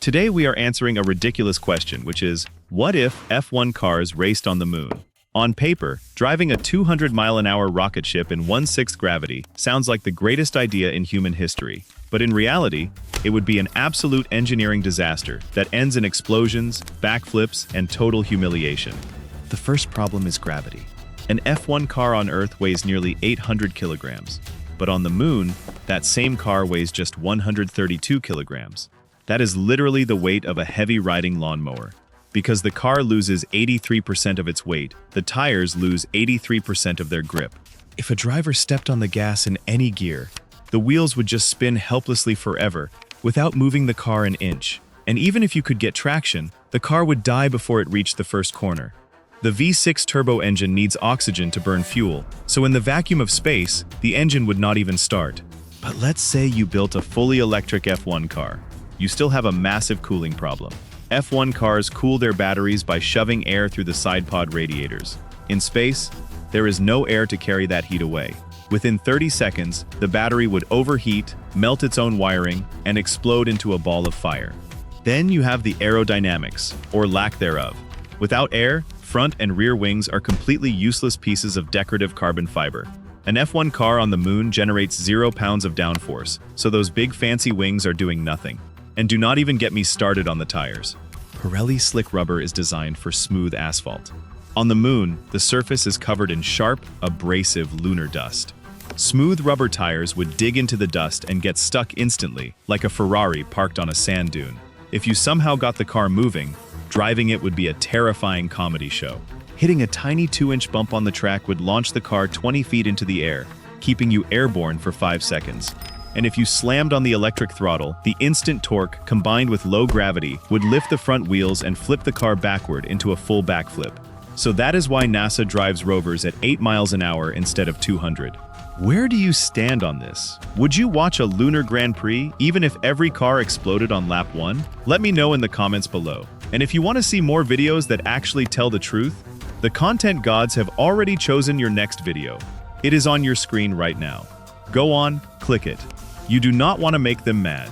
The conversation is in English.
Today we are answering a ridiculous question, which is, what if F1 cars raced on the moon? On paper, driving a 200-mile-an-hour rocket ship in 1/6 gravity sounds like the greatest idea in human history. But in reality, it would be an absolute engineering disaster that ends in explosions, backflips, and total humiliation. The first problem is gravity. An F1 car on Earth weighs nearly 800 kilograms. But on the moon, that same car weighs just 132 kilograms. That is literally the weight of a heavy riding lawnmower. Because the car loses 83% of its weight, the tires lose 83% of their grip. If a driver stepped on the gas in any gear, the wheels would just spin helplessly forever, without moving the car an inch. And even if you could get traction, the car would die before it reached the first corner. The V6 turbo engine needs oxygen to burn fuel, so in the vacuum of space, the engine would not even start. But let's say you built a fully electric F1 car. You still have a massive cooling problem. F1 cars cool their batteries by shoving air through the sidepod radiators. In space, there is no air to carry that heat away. Within 30 seconds, the battery would overheat, melt its own wiring, and explode into a ball of fire. Then you have the aerodynamics, or lack thereof. Without air, front and rear wings are completely useless pieces of decorative carbon fiber. An F1 car on the moon generates 0 pounds of downforce, so those big fancy wings are doing nothing. And do not even get me started on the tires. Pirelli slick rubber is designed for smooth asphalt. On the moon, the surface is covered in sharp, abrasive lunar dust. Smooth rubber tires would dig into the dust and get stuck instantly, like a Ferrari parked on a sand dune. If you somehow got the car moving, driving it would be a terrifying comedy show. Hitting a tiny 2-inch bump on the track would launch the car 20 feet into the air, keeping you airborne for 5 seconds. And if you slammed on the electric throttle, the instant torque, combined with low gravity, would lift the front wheels and flip the car backward into a full backflip. So that is why NASA drives rovers at 8 miles an hour instead of 200. Where do you stand on this? Would you watch a Lunar Grand Prix even if every car exploded on lap 1? Let me know in the comments below. And if you want to see more videos that actually tell the truth, the content gods have already chosen your next video. It is on your screen right now. Go on, click it. You do not want to make them mad.